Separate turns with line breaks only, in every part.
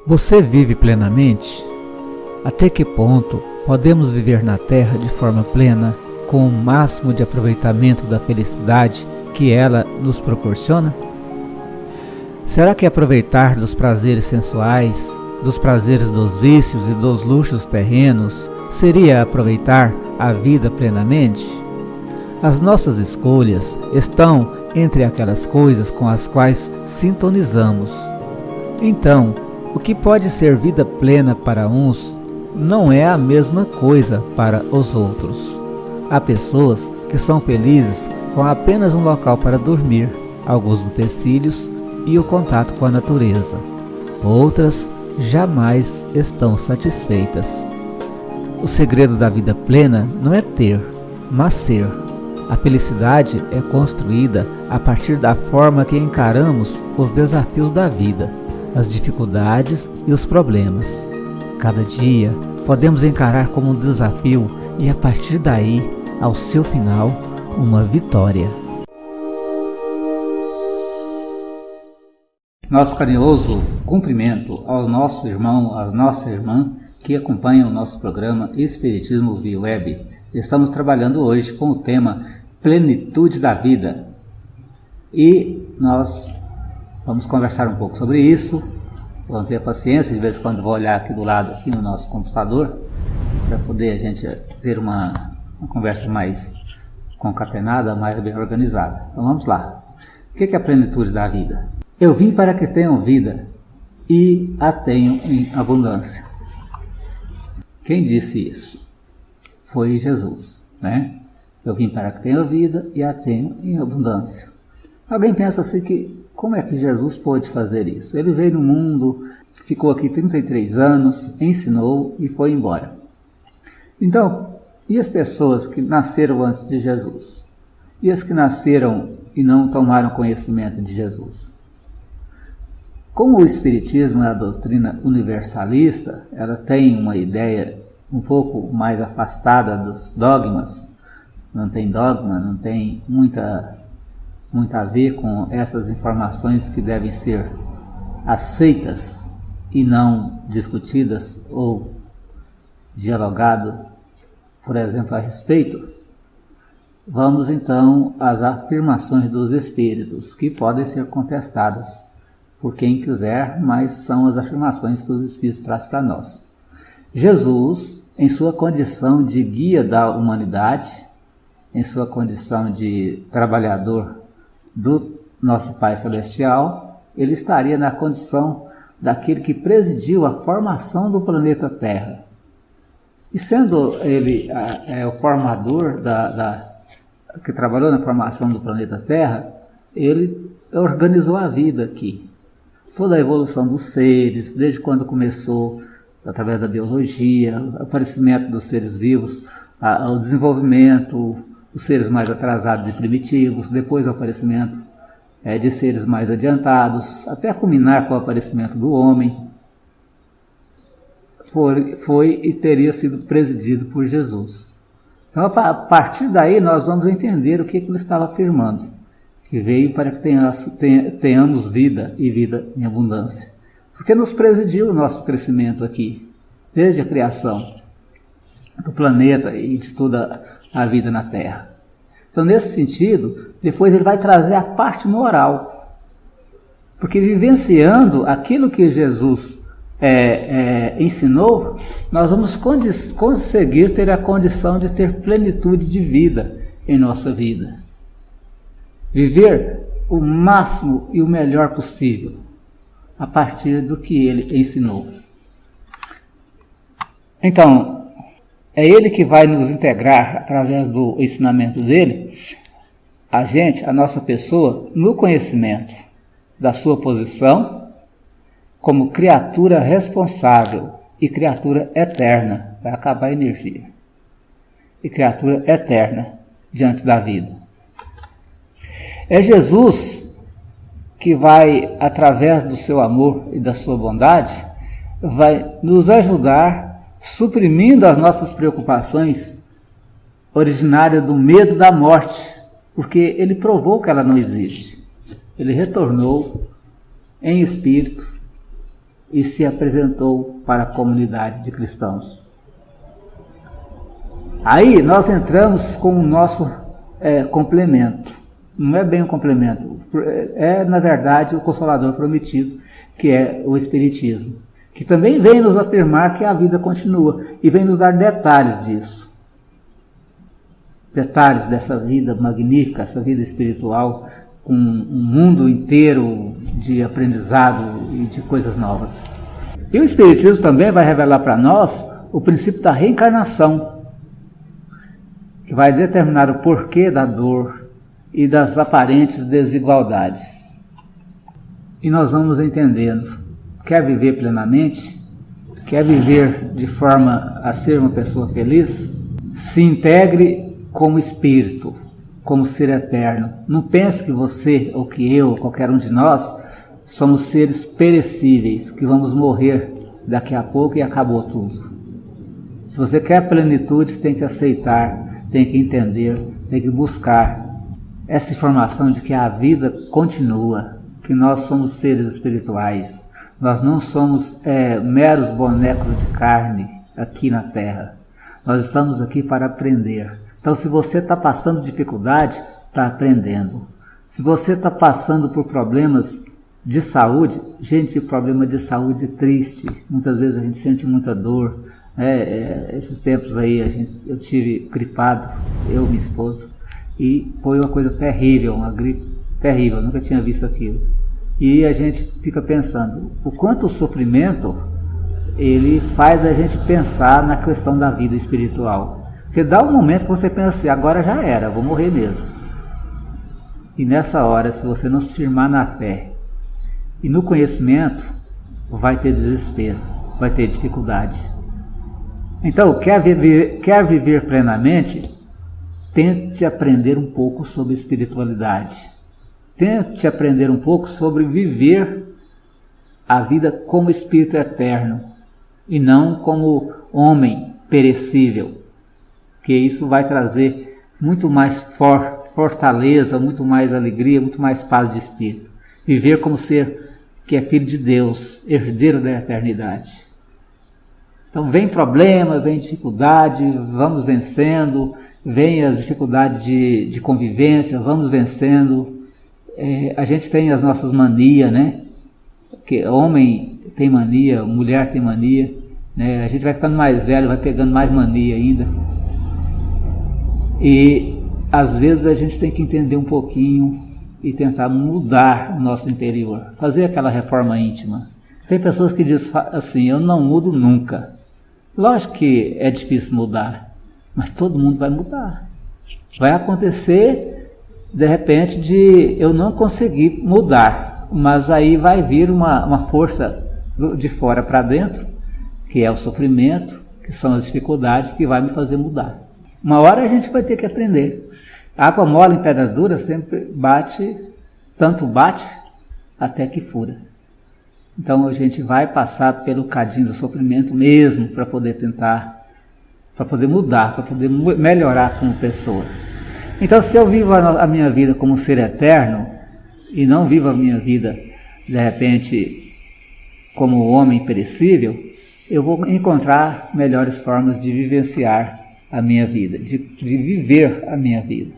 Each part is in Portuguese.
Você vive plenamente? Até que ponto podemos viver na Terra de forma plena, com o máximo de aproveitamento da felicidade que ela nos proporciona? Será que aproveitar dos prazeres sensuais, dos prazeres dos vícios e dos luxos terrenos seria aproveitar a vida plenamente? As nossas escolhas estão entre aquelas coisas com as quais sintonizamos. Então, o que pode ser vida plena para uns não é a mesma coisa para os outros. Há pessoas que são felizes com apenas um local para dormir, alguns utensílios e o contato com a natureza. Outras jamais estão satisfeitas. O segredo da vida plena não é ter, mas ser. A felicidade é construída a partir da forma que encaramos os desafios da vida, as dificuldades e os problemas. Cada dia podemos encarar como um desafio e, a partir daí, ao seu final, uma vitória. Nosso carinhoso cumprimento ao nosso irmão, à nossa irmã que acompanham o nosso programa Espiritismo via Web. Estamos trabalhando hoje com o tema Plenitude da Vida. E nós vamos conversar um pouco sobre isso. Vamos ter paciência, de vez em quando vou olhar aqui do lado, aqui no nosso computador, para poder a gente ter uma conversa mais concatenada, mais bem organizada. Então vamos lá. O que é a plenitude da vida? Eu vim para que tenham vida e a tenham em abundância. Quem disse isso? Foi Jesus, né? Eu vim para que tenham vida e a tenham em abundância. Alguém pensa assim que, como é que Jesus pôde fazer isso? Ele veio no mundo, ficou aqui 33 anos, ensinou e foi embora. Então, e as pessoas que nasceram antes de Jesus? E as que nasceram e não tomaram conhecimento de Jesus? Como o Espiritismo é a doutrina universalista, ela tem uma ideia um pouco mais afastada dos dogmas, não tem dogma, não tem muito a ver com essas informações que devem ser aceitas e não discutidas ou dialogado, por exemplo, a respeito. Vamos então às afirmações dos espíritos, que podem ser contestadas por quem quiser, mas são as afirmações que os espíritos trazem para nós. Jesus, em sua condição de guia da humanidade, em sua condição de trabalhador do nosso Pai Celestial, ele estaria na condição daquele que presidiu a formação do planeta Terra. E sendo ele o formador que trabalhou na formação do planeta Terra, ele organizou a vida aqui. Toda a evolução dos seres, desde quando começou, através da biologia, o aparecimento dos seres vivos, o desenvolvimento, os seres mais atrasados e primitivos, depois o aparecimento de seres mais adiantados, até culminar com o aparecimento do homem, foi e teria sido presidido por Jesus. Então, a partir daí, nós vamos entender o que ele estava afirmando, que veio para que tenhamos vida e vida em abundância. Porque nos presidiu o nosso crescimento aqui, desde a criação do planeta e de toda a vida na Terra. Então, nesse sentido, depois ele vai trazer a parte moral. Porque vivenciando aquilo que Jesus ensinou, nós vamos conseguir ter a condição de ter plenitude de vida em nossa vida. Viver o máximo e o melhor possível a partir do que ele ensinou. Então, é ele que vai nos integrar, através do ensinamento dele, a nossa pessoa, no conhecimento da sua posição como criatura responsável e criatura eterna, vai acabar a energia, e criatura eterna diante da vida. É Jesus que vai, através do seu amor e da sua bondade, vai nos ajudar suprimindo as nossas preocupações originárias do medo da morte, porque ele provou que ela não existe. Ele retornou em espírito e se apresentou para a comunidade de cristãos. Aí nós entramos com o nosso complemento. Não é bem um complemento, na verdade o Consolador prometido, que é o Espiritismo, que também vem nos afirmar que a vida continua e vem nos dar detalhes disso. Detalhes dessa vida magnífica, essa vida espiritual, com um mundo inteiro de aprendizado e de coisas novas. E o Espiritismo também vai revelar para nós o princípio da reencarnação, que vai determinar o porquê da dor e das aparentes desigualdades. E nós vamos entendendo, quer viver plenamente, quer viver de forma a ser uma pessoa feliz, se integre como espírito, como ser eterno. Não pense que você, ou que eu, ou qualquer um de nós, somos seres perecíveis, que vamos morrer daqui a pouco e acabou tudo. Se você quer plenitude, tem que aceitar, tem que entender, tem que buscar essa informação de que a vida continua, que nós somos seres espirituais, nós não somos meros bonecos de carne aqui na Terra. Nós estamos aqui para aprender. Então, se você está passando dificuldade, está aprendendo. Se você está passando por problemas de saúde, gente, problema de saúde triste, muitas vezes a gente sente muita dor. Esses tempos aí eu tive gripado, eu e minha esposa, e foi uma coisa terrível, uma gripe terrível, eu nunca tinha visto aquilo. E a gente fica pensando, o quanto o sofrimento, ele faz a gente pensar na questão da vida espiritual. Porque dá um momento que você pensa assim, agora já era, vou morrer mesmo. E nessa hora, se você não se firmar na fé e no conhecimento, vai ter desespero, vai ter dificuldade. Então, quer viver plenamente, tente aprender um pouco sobre espiritualidade. Tente aprender um pouco sobre viver a vida como espírito eterno e não como homem perecível, que isso vai trazer muito mais fortaleza, muito mais alegria, muito mais paz de espírito. Viver como ser que é filho de Deus, herdeiro da eternidade. Então vem problema, vem dificuldade, vamos vencendo, vem as dificuldades de convivência, vamos vencendo. A gente tem as nossas manias, né? Que homem tem mania, mulher tem mania, né? A gente vai ficando mais velho, vai pegando mais mania ainda. E às vezes a gente tem que entender um pouquinho e tentar mudar o nosso interior, fazer aquela reforma íntima. Tem pessoas que dizem assim, eu não mudo nunca. Lógico que é difícil mudar, mas todo mundo vai mudar. Vai acontecer, de repente, de eu não conseguir mudar, mas aí vai vir uma força de fora para dentro, que é o sofrimento, que são as dificuldades, que vai me fazer mudar. Uma hora a gente vai ter que aprender. A água mole em pedras duras sempre tanto bate até que fura. Então a gente vai passar pelo cadinho do sofrimento mesmo para poder tentar, para poder mudar, para poder melhorar como pessoa. Então se eu vivo a minha vida como um ser eterno e não vivo a minha vida de repente como homem perecível, eu vou encontrar melhores formas de vivenciar a minha vida, de viver a minha vida.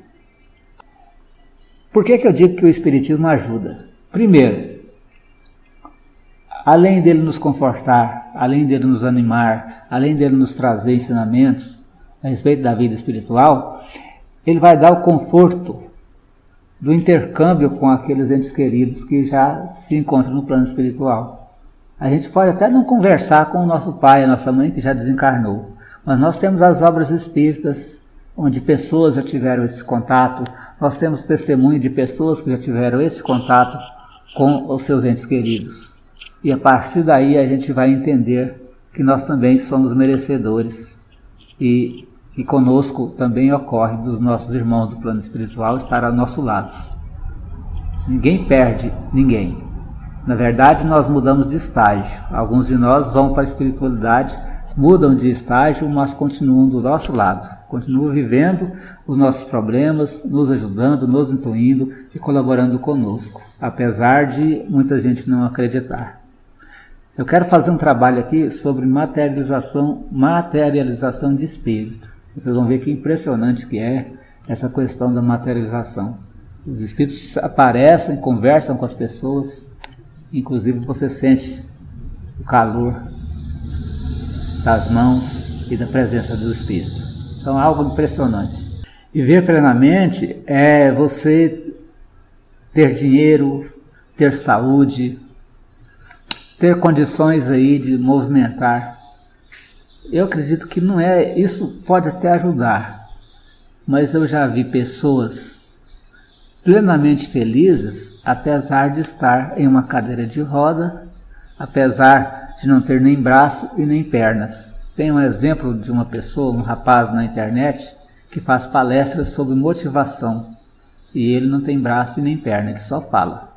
Por que eu digo que o Espiritismo ajuda? Primeiro, além dele nos confortar, além dele nos animar, além dele nos trazer ensinamentos a respeito da vida espiritual, ele vai dar o conforto do intercâmbio com aqueles entes queridos que já se encontram no plano espiritual. A gente pode até não conversar com o nosso pai, a nossa mãe que já desencarnou, mas nós temos as obras espíritas, onde pessoas já tiveram esse contato, nós temos testemunho de pessoas que já tiveram esse contato com os seus entes queridos. E a partir daí a gente vai entender que nós também somos merecedores e conosco também ocorre dos nossos irmãos do plano espiritual estar ao nosso lado. Ninguém perde ninguém. Na verdade, nós mudamos de estágio. Alguns de nós vão para a espiritualidade, mudam de estágio, mas continuam do nosso lado. Continuam vivendo os nossos problemas, nos ajudando, nos intuindo e colaborando conosco, apesar de muita gente não acreditar. Eu quero fazer um trabalho aqui sobre materialização de espírito. Vocês vão ver que impressionante que é essa questão da materialização. Os espíritos aparecem, conversam com as pessoas, inclusive você sente o calor das mãos e da presença do espírito. Então, algo impressionante. Viver plenamente é você ter dinheiro, ter saúde, ter condições aí de movimentar. Eu acredito que não é, isso pode até ajudar, mas eu já vi pessoas plenamente felizes, apesar de estar em uma cadeira de roda, apesar de não ter nem braço e nem pernas. Tem um exemplo de uma pessoa, um rapaz na internet, que faz palestras sobre motivação, e ele não tem braço e nem perna, ele só fala.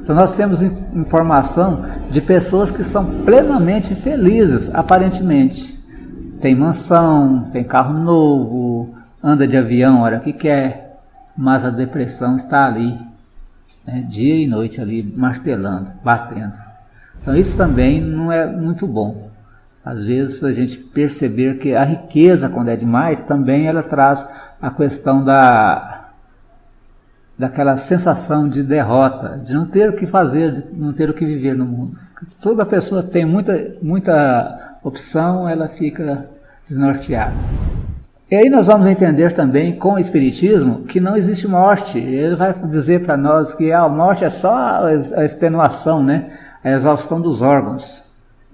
Então nós temos informação de pessoas que são plenamente felizes, aparentemente. Tem mansão, tem carro novo, anda de avião a hora que quer, mas a depressão está ali, né, dia e noite ali, martelando, batendo. Então isso também não é muito bom. Às vezes a gente perceber que a riqueza, quando é demais, também ela traz a questão daquela sensação de derrota, de não ter o que fazer, de não ter o que viver no mundo. Toda pessoa tem muita opção, ela fica desnorteada. E aí nós vamos entender também com o Espiritismo que não existe morte. Ele vai dizer para nós que a morte é só a extenuação, né? A exaustão dos órgãos,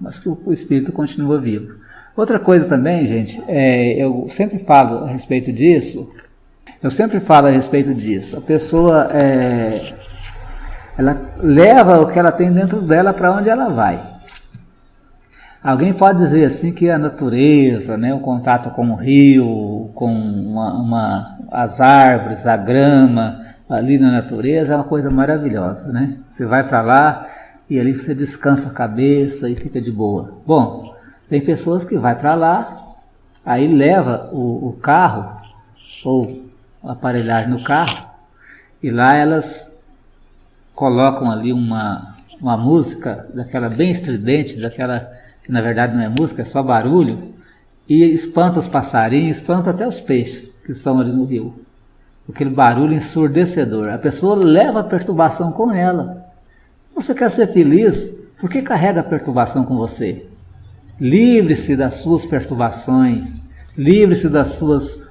mas que o espírito continua vivo. Outra coisa também, gente, eu sempre falo a respeito disso. A pessoa, ela leva o que ela tem dentro dela para onde ela vai. Alguém pode dizer assim que a natureza, né, o contato com o rio, com as árvores, a grama, ali na natureza é uma coisa maravilhosa, né? Você vai para lá e ali você descansa a cabeça e fica de boa. Bom, tem pessoas que vai para lá, aí leva o carro ou a aparelhagem no carro e lá elas colocam ali uma música daquela bem estridente, daquela que na verdade não é música, é só barulho, e espanta os passarinhos, espanta até os peixes que estão ali no rio. Aquele barulho ensurdecedor. A pessoa leva a perturbação com ela. Você quer ser feliz? Por que carrega a perturbação com você? Livre-se das suas perturbações, livre-se das suas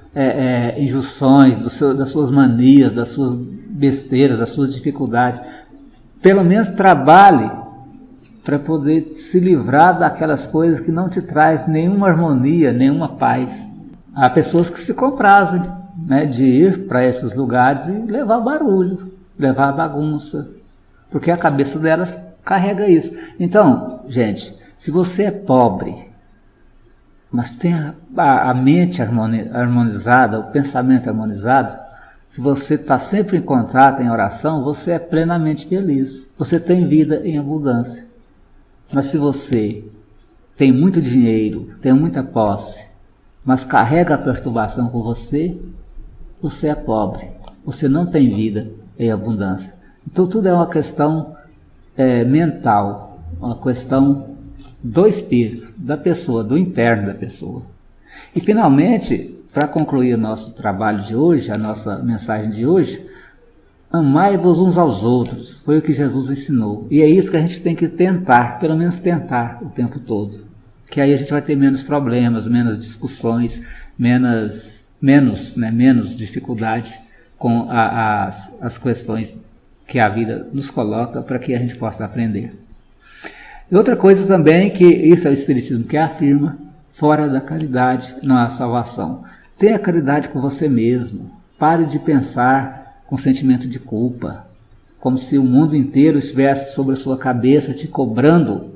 injunções, das suas manias, das suas besteiras, das suas dificuldades. Pelo menos trabalhe para poder se livrar daquelas coisas que não te traz nenhuma harmonia, nenhuma paz. Há pessoas que se comprazem, né, de ir para esses lugares e levar barulho, levar bagunça, porque a cabeça delas carrega isso. Então, gente, se você é pobre, mas tem a mente harmonizada, o pensamento harmonizado, se você está sempre em contato, em oração, você é plenamente feliz. Você tem vida em abundância. Mas se você tem muito dinheiro, tem muita posse, mas carrega a perturbação com você, você é pobre. Você não tem vida em abundância. Então tudo é uma questão mental, uma questão do espírito, da pessoa, do interno da pessoa. E finalmente, para concluir o nosso trabalho de hoje, a nossa mensagem de hoje, amai-vos uns aos outros, foi o que Jesus ensinou. E é isso que a gente tem que tentar, pelo menos tentar o tempo todo. Que aí a gente vai ter menos problemas, menos discussões, menos dificuldade com as questões que a vida nos coloca para que a gente possa aprender. E outra coisa também, que isso é o Espiritismo que afirma, fora da caridade não há salvação. Tenha caridade com você mesmo. Pare de pensar com sentimento de culpa, como se o mundo inteiro estivesse sobre a sua cabeça te cobrando,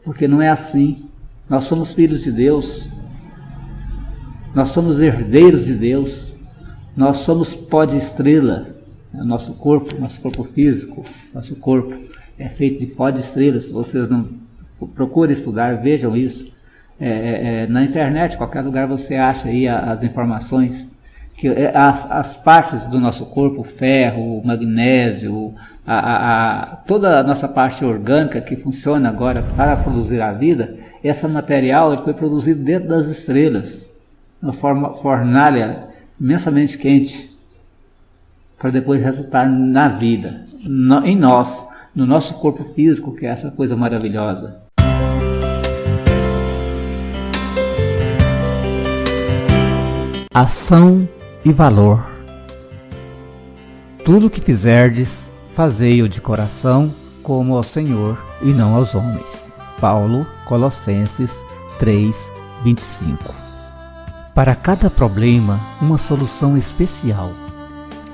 porque não é assim. Nós somos filhos de Deus, nós somos herdeiros de Deus, nós somos pó de estrela. Nosso corpo físico, nosso corpo é feito de pó de estrela. Se vocês não procurem estudar, vejam isso. Na internet, qualquer lugar você acha aí as informações que as partes do nosso corpo, o ferro, o magnésio, toda a nossa parte orgânica que funciona agora para produzir a vida, esse material ele foi produzido dentro das estrelas, uma fornalha imensamente quente, para depois resultar na vida, em nós, no nosso corpo físico, que é essa coisa maravilhosa. Ação e valor. Tudo o que fizerdes, fazei-o de coração, como ao Senhor e não aos homens. Paulo, Colossenses 3:25. Para cada problema, uma solução especial.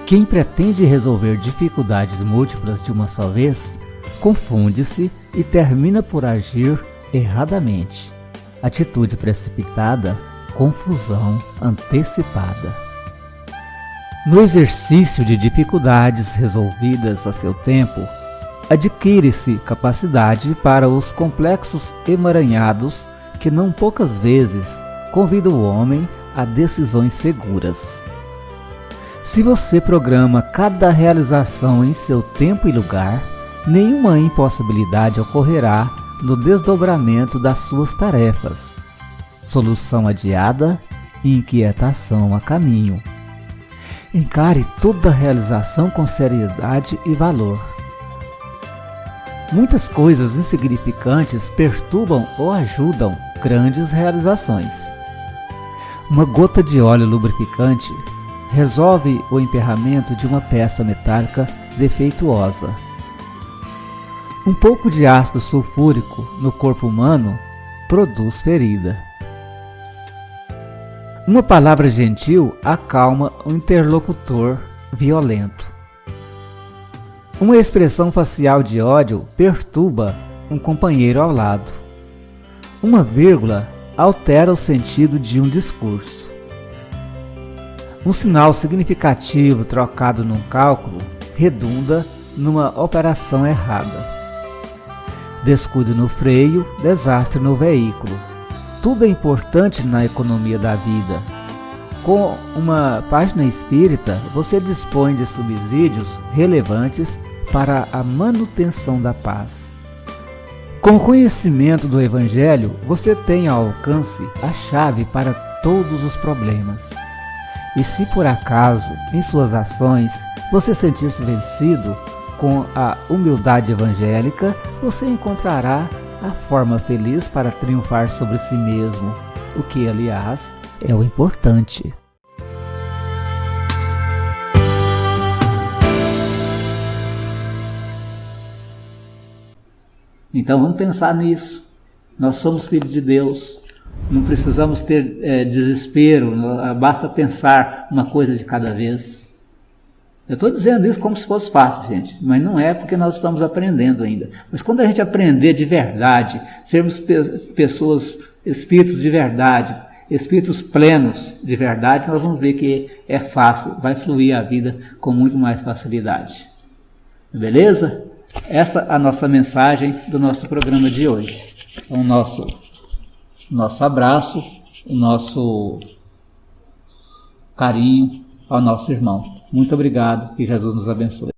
Quem pretende resolver dificuldades múltiplas de uma só vez, confunde-se e termina por agir erradamente. Atitude precipitada, confusão antecipada. No exercício de dificuldades resolvidas a seu tempo, adquire-se capacidade para os complexos emaranhados que não poucas vezes convidam o homem a decisões seguras. Se você programa cada realização em seu tempo e lugar, nenhuma impossibilidade ocorrerá no desdobramento das suas tarefas. Solução adiada e inquietação a caminho. Encare toda realização com seriedade e valor. Muitas coisas insignificantes perturbam ou ajudam grandes realizações. Uma gota de óleo lubrificante resolve o emperramento de uma peça metálica defeituosa. Um pouco de ácido sulfúrico no corpo humano produz ferida. Uma palavra gentil acalma um interlocutor violento. Uma expressão facial de ódio perturba um companheiro ao lado. Uma vírgula altera o sentido de um discurso. Um sinal significativo trocado num cálculo redunda numa operação errada. Descuido no freio, desastre no veículo. Tudo é importante na economia da vida. Com uma página espírita, você dispõe de subsídios relevantes para a manutenção da paz. Com o conhecimento do Evangelho, você tem ao alcance a chave para todos os problemas. E se por acaso, em suas ações, você sentir-se vencido, com a humildade evangélica, você encontrará a forma feliz para triunfar sobre si mesmo, o que, aliás, é o importante. Então vamos pensar nisso. Nós somos filhos de Deus, não precisamos ter desespero, basta pensar uma coisa de cada vez. Eu estou dizendo isso como se fosse fácil, gente, mas não é, porque nós estamos aprendendo ainda. Mas quando a gente aprender de verdade, sermos pessoas, espíritos de verdade, espíritos plenos de verdade, nós vamos ver que é fácil, vai fluir a vida com muito mais facilidade. Beleza? Esta é a nossa mensagem do nosso programa de hoje. Então, nosso abraço, o nosso carinho ao nosso irmão. Muito obrigado e Jesus nos abençoe.